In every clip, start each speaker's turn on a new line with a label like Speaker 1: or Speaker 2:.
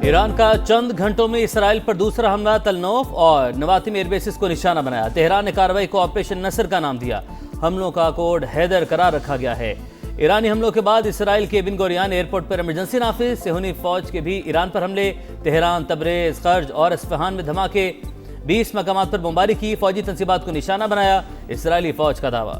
Speaker 1: Iran का चंद घंटों में इसराइल पर दूसरा हमला तलनौफ और नवातिम एयरबेसिस को निशाना बनाया। तेहरान ने कार्रवाई को ऑपरेशन नसर का नाम दिया। हमलों का कोड हैदर करार रखा गया है। ईरानी हमलों के बाद इसराइल के बिन गोरियान एयरपोर्ट पर इमरजेंसी नाफिज। सेहूनी फौज के भी ईरान पर हमले। तेहरान, तबरेज, खर्ज और इस्फहान में धमाके। 20 मकामात पर बमबारी की। फौजी तंसीबात को निशाना बनाया। इसराइली फौज का दावा।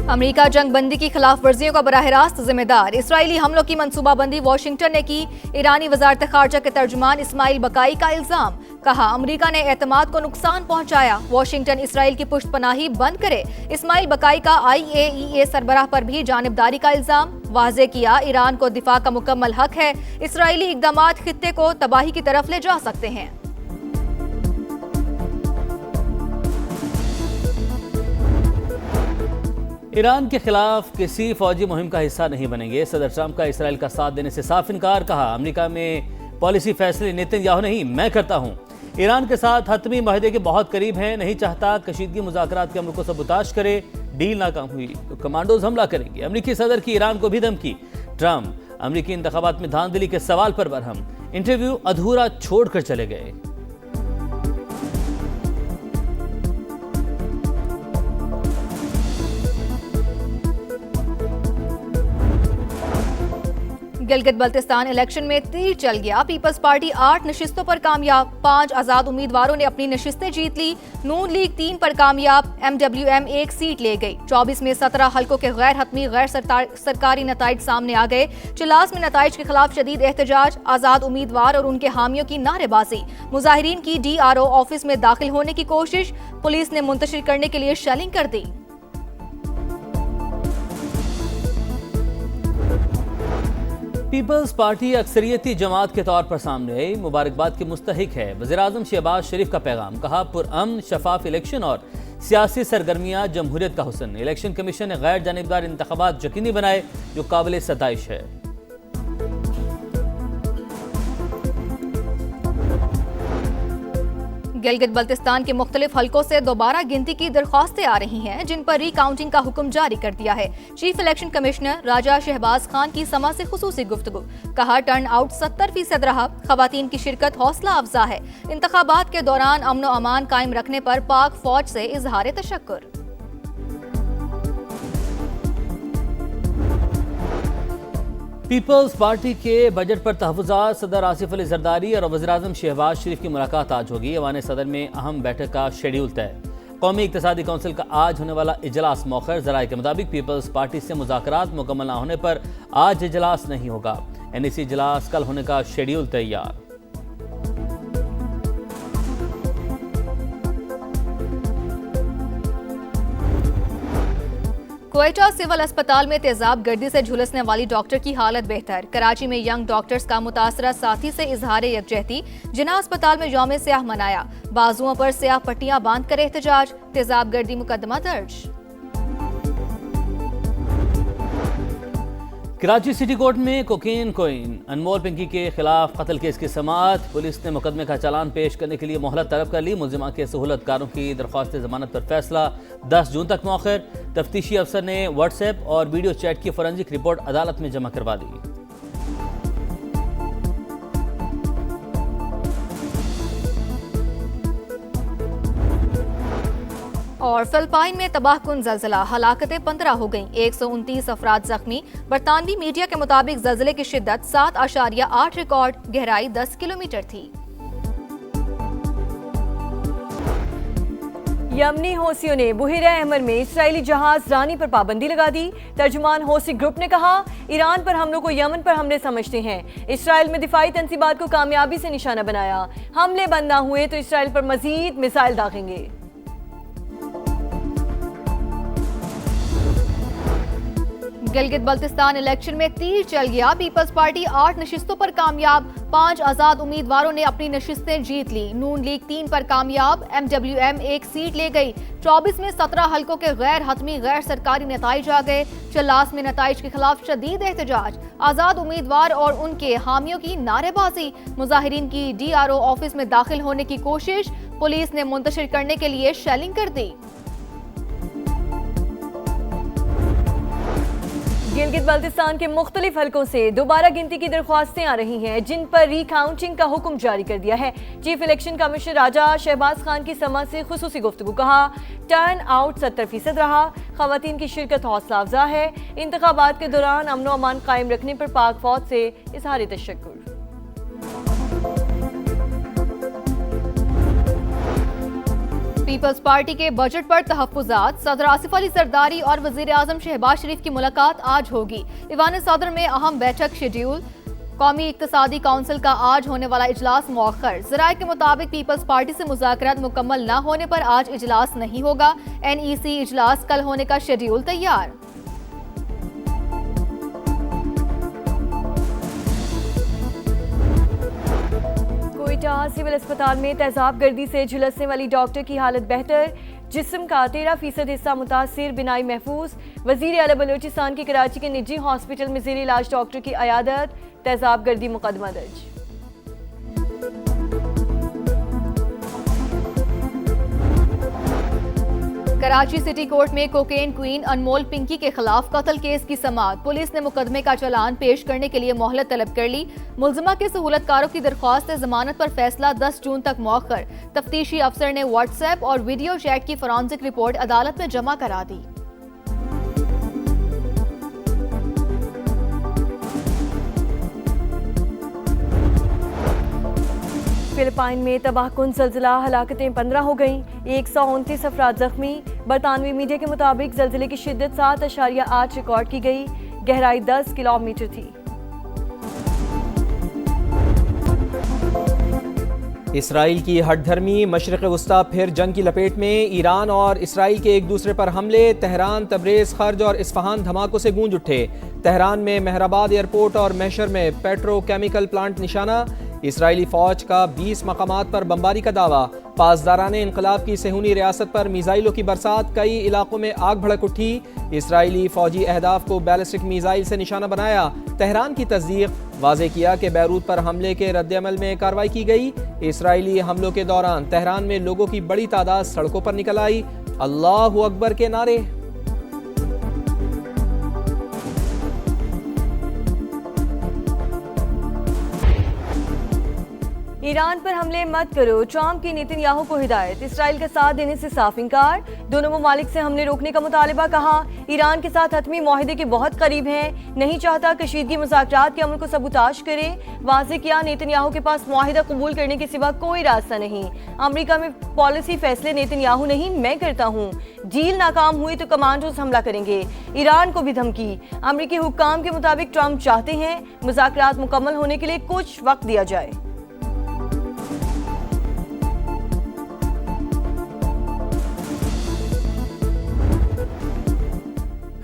Speaker 2: अमेरिका जंग बंदी की खिलाफ वर्जियों का बराह रास्त जिम्मेदार। इसराइली हमलों की मंसूबाबंदी वाशिंगटन ने की। ईरानी वजारत खारजा के तर्जुमान इस्माइल बकाई का इल्जाम। कहा, अमेरिका ने एतमाद को नुकसान पहुंचाया। वाशिंगटन इसराइल की पुष्टपनाही बंद करे। इस्माइल बकाई का IAEA सरबराह पर भी जानिबदारी का इल्जाम। वाजे किया, ईरान को दिफा का मुकम्मल हक है। इसराइली इकदामात खित्ते को तबाही की तरफ ले जा सकते हैं।
Speaker 1: ईरान के खिलाफ किसी फौजी मुहिम का हिस्सा नहीं बनेंगे। सदर ट्रंप का इसराइल का साथ देने से साफ इनकार। कहा, अमेरिका में पॉलिसी फैसले नेतन्याहू नहीं, मैं करता हूं। ईरान के साथ हतमी माहिदे के बहुत करीब हैं। नहीं चाहता कशीदगी मुज़ाकरात के अमल को सबूताश करे। डील नाकाम हुई तो कमांडोज हमला करेंगे। अमेरिकी सदर की ईरान को भी धमकी। ट्रंप अमेरिकी इंतखाबात में धांधली के सवाल पर बरहम। इंटरव्यू अधूरा छोड़कर चले गए।
Speaker 2: गिलगित बल्तिस्तान इलेक्शन में तीर चल गया। पीपल्स पार्टी 8 नशिस्तों पर कामयाब। 5 आजाद उम्मीदवारों ने अपनी नशिस्तें जीत ली। नून लीग 3 पर कामयाब। MWM 1 सीट ले गई। 24 में 17 हल्कों के गैर हतमी गैर सरकारी नताइज सामने आ गए। चिलास में नताइज के खिलाफ शदीद एहतजाज। आजाद उम्मीदवार और उनके हामियों की नारेबाजी। मुजाहिरीन की DRO ऑफिस में दाखिल होने की कोशिश। पुलिस ने मुंतशिर करने के लिए शेलिंग कर दी।
Speaker 1: पीपल्स पार्टी अक्सरियती जमात के तौर पर सामने आई। मुबारकबाद के मुस्तहिक है। वज़ीर-ए-आज़म शहबाज शरीफ का पैगाम। कहा, पुरअमन शफाफ इलेक्शन और सियासी सरगर्मियां जमहूरियत का हुस्न। इलेक्शन कमीशन ने गैर जानिबदार इंतखाबात यकीनी बनाए, जो काबिल सताइश है।
Speaker 2: गिलगित बल्तिस्तान के मुख्तलिफ हल्कों से दोबारा गिनती की दरख्वास्तें आ रही हैं, जिन पर रिकाउंटिंग का हुक्म जारी कर दिया है। चीफ इलेक्शन कमिश्नर राजा शहबाज खान की समा से खुसूसी गुफ्तगू। कहा, टर्न आउट 70% रहा। खवातीन की शिरकत हौसला अफजा है। इंतखाबात के दौरान अमन व अमान कायम रखने पर पाक फौज से इजहार तशक्कुर।
Speaker 1: पीपल्स पार्टी के बजट पर तहफ़्फ़ुज़ात। सदर आसिफ अली जरदारी और वज़ीर-ए-आज़म शहबाज शरीफ की मुलाकात आज होगी। ऐवान सदर में अहम बैठक का शेड्यूल तय। कौमी इक़्तिसादी कौंसिल का आज होने वाला इजलास मौखर। ज़राए के मुताबिक पीपल्स पार्टी से मुज़ाकरात मुकम्मल न होने पर आज इजलास नहीं होगा। NEC इजलास कल होने का शेड्यूल तैयार।
Speaker 2: क्वेटा सिविल अस्पताल में तेजाब गर्दी से झुलसने वाली डॉक्टर की हालत बेहतर। कराची में यंग डॉक्टर्स का मुतासरा साथी से इजहार यकजहती। जिना अस्पताल में यौम सियाह मनाया। बाजुओं पर सियाह पट्टियां बांध कर एहतजाज। तेजाब गर्दी मुकदमा दर्ज।
Speaker 1: कराची सिटी कोर्ट में कोकीन अनमोल पिंकी के खिलाफ कत्ल केस की समाअत। पुलिस ने मुकदमे का चालान पेश करने के लिए मोहलत तलब कर ली। मुलजिमा के सहूलतकारों की दरख्वास्त जमानत पर फैसला 10 जून तक मौखर। तफ्तीशी अफसर ने व्हाट्सएप और वीडियो चैट की फोरेंसिक रिपोर्ट अदालत में जमा करवा दी।
Speaker 2: और फिलिपाइन में तबाहकुन जल्जला। हलाकतें 15 हो गईं। 129 अफराद जख्मी। बरतानवी मीडिया के मुताबिक जल्जले की शिद्दत 7.8 रिकॉर्ड। गहराई 10 किलोमीटर थी।
Speaker 3: यमनी हौसियों ने बुहेरा अहमर में इसराइली जहाज रानी पर पाबंदी लगा दी। तर्जुमान हौसी ग्रुप ने कहा, ईरान पर हमलों को यमन पर हमले समझते हैं। इसराइल में दिफाई तंसीबात को कामयाबी से निशाना बनाया। हमले बंद न हुए तो इसराइल पर मजीद मिसाइल दागेंगे।
Speaker 2: गिलगित बल्तिस्तान इलेक्शन में तीर चल गया। पीपल्स पार्टी 8 नशिस्तों पर कामयाब। 5 आजाद उम्मीदवारों ने अपनी नशिस्तें जीत ली। नून लीग 3 पर कामयाब। MWM 1 सीट ले गई। 24 में 17 हल्कों के गैर हतमी गैर सरकारी नताइज आ गए। चिलास में नताइज के खिलाफ शदीद एहतजाज। आजाद उम्मीदवार और उनके हामियों की नारेबाजी। मुजाहिरीन की DRO ऑफिस में दाखिल होने की कोशिश। पुलिस ने मुंतशिर करने के लिए शेलिंग कर दी।
Speaker 3: गिलगित बाल्टिस्तान के मुख्तलिफ हलकों से दोबारा गिनती की दरख्वास्तें आ रही हैं, जिन पर रीकाउंटिंग का हुक्म जारी कर दिया है। चीफ इलेक्शन कमिश्नर राजा शहबाज खान की समा से खुसूसी गुफ्तगू। कहा, टर्न आउट 70% रहा, खवातीन की शिरकत हौसला अफजा है। इंतखाबात के दौरान अमन व अमान कायम रखने पर पाक फौज से इजहार तशक्कुर।
Speaker 2: पीपल्स पार्टी के बजट पर तहफ्फुज़ात। सदर आसिफ अली जरदारी और वजीर आजम शहबाज शरीफ की मुलाकात आज होगी। ईवान सदर में अहम बैठक शेड्यूल। कौमी इक्तसादी काउंसिल का आज होने वाला इजलास मौखर। ज़राए के मुताबिक पीपल्स पार्टी से मुज़ाकरात मुकम्मल न होने पर आज इजलास नहीं होगा। NEC इजलास कल होने का शेड्यूल तैयार।
Speaker 3: कोयटा सिविल अस्पताल में तेजाब गर्दी से झुलसने वाली डॉक्टर की हालत बेहतर। जिस्म का 13% हिस्सा मुतासिर, बिनाई महफूज। वजीर आला बलोचिस्तान की कराची के निजी हॉस्पिटल में ज़ेर इलाज डॉक्टर की अयादत। तेजाब गर्दी मुकदमा दर्ज।
Speaker 2: कराची सिटी कोर्ट में कोकेन क्वीन अनमोल पिंकी के खिलाफ कत्ल केस की समाअत। पुलिस ने मुकदमे का चालान पेश करने के लिए मोहलत तलब कर ली। मुलजिमा के सहूलतकारों की दरख्वास्त जमानत पर फैसला 10 जून तक मौखर। तफ्तीशी अफसर ने व्हाट्सएप और वीडियो चैट की फॉरेंसिक रिपोर्ट अदालत में जमा करा दी।
Speaker 3: फिलिपाइन में तबाहकुन ज़ल्ज़िला, हलाकतें 15 हो गईं, 129 अफराद जख्मी। बरतानवी मीडिया के मुताबिक ज़ल्ज़िले की शिद्दत 7.8 रिकॉर्ड की गई। गहराई 10 किलोमीटर थी।
Speaker 4: इसराइल की हठधर्मी, मशरिक़ वस्ता फिर जंग की लपेट में। ईरान और इसराइल के एक दूसरे पर हमले। तेहरान, तब्रेज़, खर्ज और इस्फहान धमाकों से गूंज उठे। तेहरान में मेहराबाद एयरपोर्ट और महशर में पेट्रोकेमिकल प्लांट निशाना। इसराइली फौज का 20 मकामात पर बमबारी का दावा। पासदाराने इनकलाब की सेहूनी रियासत पर मिसाइलों की बरसात। कई इलाकों में आग भड़क उठी। इसराइली फौजी अहदाफ को बैलिस्टिक मिसाइल से निशाना बनाया। तेहरान की तस्दीक, वाज़े किया कि बैरूत पर हमले के रद्दअमल में कार्रवाई की गई। इसराइली हमलों के दौरान तेहरान में लोगों की बड़ी तादाद सड़कों पर निकल आई। अल्लाहु अकबर के नारे।
Speaker 3: ईरान पर हमले मत करो, ट्रंप की नेतन्याहू को हिदायत। इसराइल का साथ देने से साफ इनकार। दोनों ममालिक से हमले रोकने का मुतालबा। कहा, ईरान के साथ हतमी मुआहदे के बहुत करीब हैं, नहीं चाहता कशीदगी मुज़ाकरात के अमल को सबूताश करे। वाज़े किया, नेतन्याहू के पास मुआहदा कबूल करने के सिवा कोई रास्ता नहीं। अमरीका में पॉलिसी फैसले नेतन्याहू नहीं, मैं करता हूँ। डील नाकाम हुई तो कमांडोज हमला करेंगे। ईरान को भी धमकी। अमरीकी हुक्काम के मुताबिक ट्रंप चाहते हैं मुज़ाकरात मुकम्मल होने के लिए कुछ वक्त दिया जाए।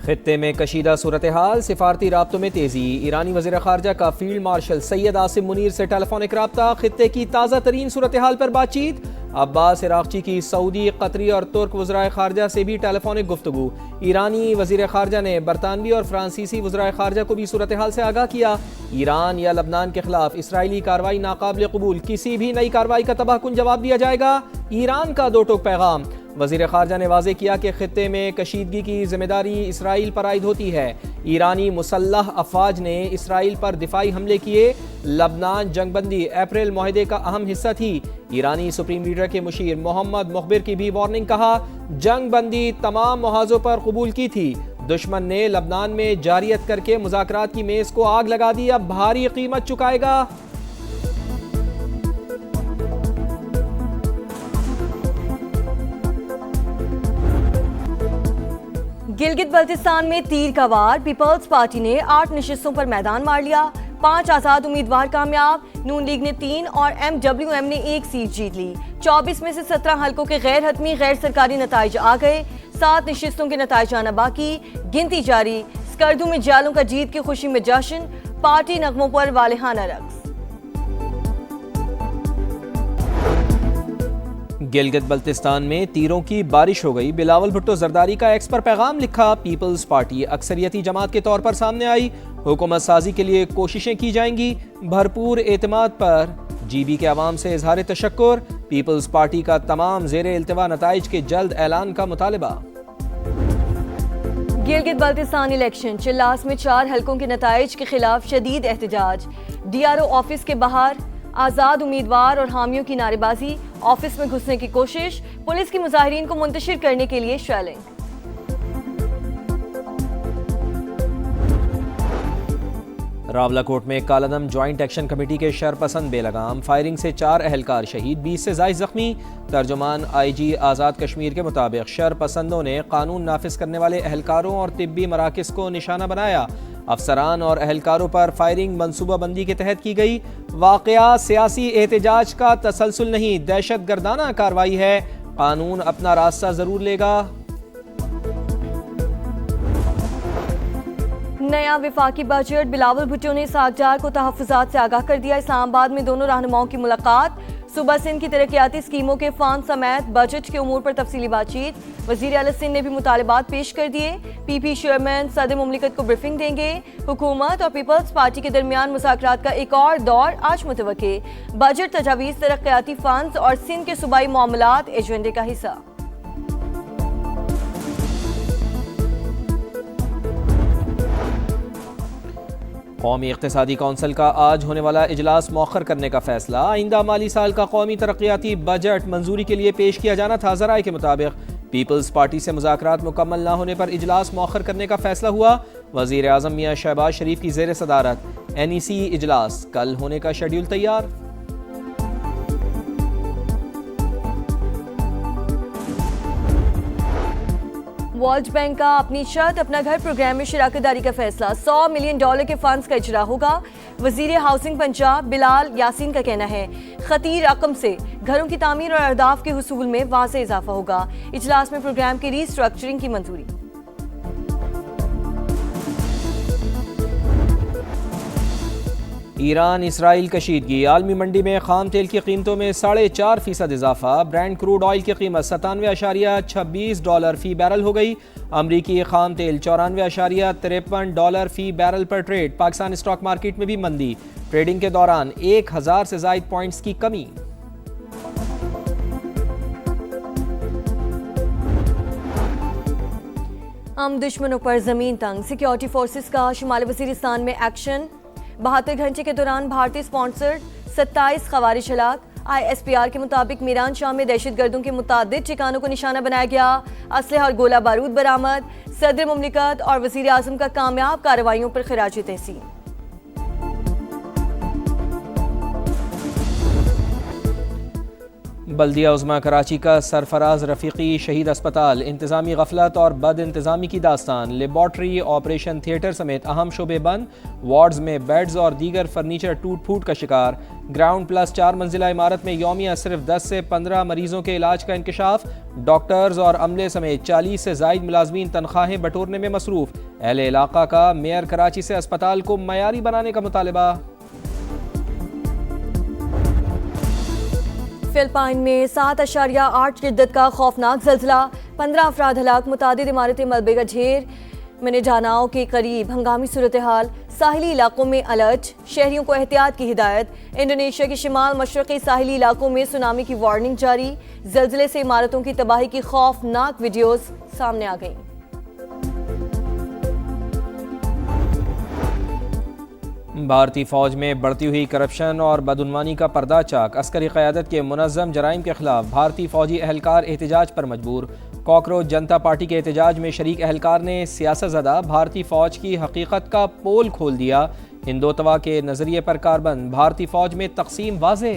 Speaker 4: खित्ते में कशीदा सूरत हाल, सिफारती राब्तों में तेजी। ईरानी वज़ीर ख़ारजा का फील्ड मार्शल सैयद आसिम मुनीर से टेलीफोनिक राब्ता। खित्ते की ताज़ा तरीन सूरत हाल पर बातचीत। अब्बास इराक़ची की सऊदी, कतरी और तुर्क वज़राए ख़ारजा से भी टेलीफोनिक गुफ्तगू। ईरानी वज़ीर ख़ारजा ने बरतानवी और फ्रांसीसी वज़राए ख़ारजा को भी सूरत हाल से आगाह किया। ईरान या लबनान के खिलाफ इसराइली कार्रवाई नाकाबिल कबूल, किसी भी नई कार्रवाई का तबाहकुन जवाब दिया जाएगा। ईरान का दो टोक पैगाम। वज़ीर ख़ारजा ने वाज़े किया कि खित्ते में कशीदगी की जिम्मेदारी इसराइल पर आयद होती है। ईरानी मुसल्लह अफवाज ने इसराइल पर दिफाई हमले किए। लबनान जंगबंदी अप्रैल मुआहदे का अहम हिस्सा थी। ईरानी सुप्रीम लीडर के मुशीर मोहम्मद मुखबिर की भी वार्निंग। कहा, जंगबंदी तमाम मुहाज़ों पर कबूल की थी। दुश्मन ने लबनान में जारियत करके मुज़ाकरात की मेज़ को आग लगा दी, अब भारी कीमत चुकाएगा।
Speaker 3: गिलगित बल्तिस्तान में तीर का वार। पीपल्स पार्टी ने 8 नशिस्तों पर मैदान मार लिया। 5 आज़ाद उम्मीदवार कामयाब। नून लीग ने 3 और MWM ने 1 सीट जीत ली। 24 में से 17 हलकों के गैर हतमी गैर सरकारी नताइज आ गए। 7 नशिस्तों के नताइज आना बाकी, गिनती जारी। स्कर्दू में जालों का जीत की खुशी में जश्न। पार्टी नगमों पर वालिहाना रक्स।
Speaker 4: गिलगित बल्तिस्तान में तीरों की बारिश हो गई। बिलावल भुट्टो जरदारी का एक्स पर पैगाम लिखा। पीपल्स पार्टी अक्सरियती जमात के तौर पर सामने आई। हुकूमत साजी के लिए कोशिशें की जाएंगी। भरपूर एतमाद पर GB के अवाम से इजहार तशक्कुर। पीपल्स पार्टी का तमाम ज़ेरे इल्तिवा नताइज के जल्द ऐलान का मुतालबा।
Speaker 3: गिलगित बाल्टिस्तान इलेक्शन, चिल्लास में 4 हलकों के नताइज के खिलाफ शदीद एहतजाज। DRO ऑफिस के बाहर आज़ाद उम्मीदवार और हामियों की नारेबाजी, ऑफिस में घुसने की कोशिश, पुलिस की मुजाहिरीन को मुंतशिर करने के लिए शेलिंग।
Speaker 4: रावलाकोट में कालादम ज्वाइंट एक्शन कमेटी के शरपसंद बेलगाम, फायरिंग से 4 अहलकार शहीद, 20 से ज़ायद ज़ख्मी। तर्जुमान IG आज़ाद कश्मीर के मुताबिक शरपसंदों ने कानून नाफिज करने वाले अहलकारों और तिब्बी मराकज़ को निशाना बनाया। अफसरान और अहलकारों पर फायरिंग मनसूबाबंदी के तहत की गई। वाक़या सियासी एहतजाज का तसलसल नहीं, दहशत गर्दाना कार्रवाई है। कानून अपना रास्ता ज़रूर लेगा।
Speaker 3: नया विफाकी बजट, बिलावल भुट्टो ने सागजार को तहफ़्फ़ुज़ात से आगाह कर दिया। इस्लामाबाद में दोनों रहनुमाओं की मुलाकात, सूबा सिंध की तरक्याती स्कीमों के फंड समेत बजट के उमूर पर तफसीली बातचीत। वज़ीर आला सिंध ने भी मुतालबात पेश कर दिए। PP चेयरमैन सदर मुमलिकत को ब्रीफिंग देंगे। हुकूमत और पीपल्स पार्टी के दरमियान मुज़ाकरात का एक और दौर आज मुतवक्के। बजट तजावीज़, तरक्याती फंड्स और सिंध के सूबाई मामलात एजेंडे का हिस्सा।
Speaker 4: कौमी इक़्तिसादी कौंसिल का आज होने वाला इजलास मौखर करने का फैसला। आइंदा माली साल का कौमी तरक्याती बजट मंजूरी के लिए पेश किया जाना था। ज़राए के मुताबिक पीपल्स पार्टी से मुज़ाकरात मुकम्मल न होने पर इजलास मौखर करने का फैसला हुआ। वज़ीर आज़म मियां शहबाज शरीफ की ज़ेर सदारत NEC इजलास कल होने का शेड्यूल तैयार।
Speaker 3: वर्ल्ड बैंक का अपनी छत अपना घर प्रोग्राम में शिराकतदारी का फैसला। $100 मिलियन के फंड्स का इजरा होगा। वजीर हाउसिंग पंजाब बिलाल यासीन का कहना है खतीर रकम से घरों की तामीर और अहदाफ के हुसूल में वाज़े इजाफा होगा। इजलास में प्रोग्राम की रीस्ट्रक्चरिंग की मंजूरी।
Speaker 4: ईरान इसराइल कशीदगी, आलमी मंडी में खाम तेल की कीमतों में 4.5% इजाफा। ब्रांड क्रूड ऑयल की कीमत $97.26 फी बैरल हो गई। अमरीकी खाम तेल $94.53 फी बैरल पर ट्रेड। पाकिस्तान स्टॉक मार्केट में भी मंदी, ट्रेडिंग के दौरान 1000 से ज़ायद पॉइंट्स की कमी।
Speaker 3: हम दुश्मनों पर जमीन तंग, सिक्योरिटी फोर्सेस का शुमाली वजीरिस्तान में एक्शन। 72 घंटे के दौरान भारतीय स्पॉन्सर्ड 27 खवारिश हलाक। ISPR के मुताबिक मीरान शाह में दहशतगर्दों के मुतादिद ठिकानों को निशाना बनाया गया। असलहा और गोला बारूद बरामद। सदर मुमलिकत और वज़ीर आज़म का कामयाब कार्रवाइयों पर खिराज तहसीन।
Speaker 4: बल्दिया उज़्मा कराची का सरफराज रफ़ीकी शहीद अस्पताल, इंतज़ामी गफलत और बद इंतज़ामी की दास्तान। लेबॉर्ट्री, ऑपरेशन थिएटर समेत अहम शोबे बंद। वार्ड्स में बेड्स और दीगर फर्नीचर टूट फूट का शिकार। ग्राउंड प्लस 4 मंजिला इमारत में यौमिया सिर्फ 10 से 15 मरीजों के इलाज का इंकशाफ। डॉक्टर्स और अमले समेत 40 से ज़ायद मुलाजमीन तनख्वाहें बटोरने में मसरूफ। अहले इलाका का मेयर कराची से अस्पताल को मयारी बनाने का मुतालबा।
Speaker 3: फिलिपाइन में 7.8 शिद्दत का खौफनाक ज़ल्ज़ला, 15 अफराद हलाक, मुतादिद इमारतें मलबे का ढेर। मिनीडानाओ के करीब हंगामी सूरत हाल, साहिली इलाकों में अलर्ट, शहरियों को एहतियात की हिदायत। इंडोनेशिया के शिमाल मशरक़ी साहिली इलाकों में सुनामी की वार्निंग जारी। ज़ल्ज़ले से इमारतों की तबाही की खौफनाक वीडियोज़ सामने आ गईं।
Speaker 4: भारतीय फौज में बढ़ती हुई करप्शन और बदउनवानी का पर्दाचाक। अस्करी क़यादत के मुनज़्ज़म जराइम के खिलाफ भारतीय फौजी अहलकार एहतजाज पर मजबूर। कॉकरोच जनता पार्टी के एहतजाज में शरीक अहलकार ने सियासतज़दा भारतीय फौज की हकीकत का पोल खोल दिया। हिंदोतवा के नजरिए पर कारबंद, भारतीय फौज में तकसीम वाज़े।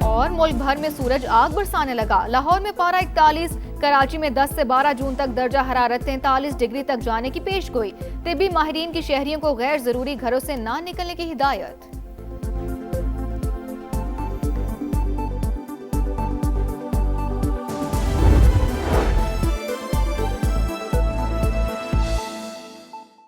Speaker 2: और मुल्क भर में सूरज आग बरसाने लगा। लाहौर में पारा 41, कराची में 10 से 12 जून तक दर्जा हरारत 43 डिग्री तक जाने की पेशगोई। तिब्बी माहिरीन की शहरियों को गैर जरूरी घरों से ना निकलने की हिदायत।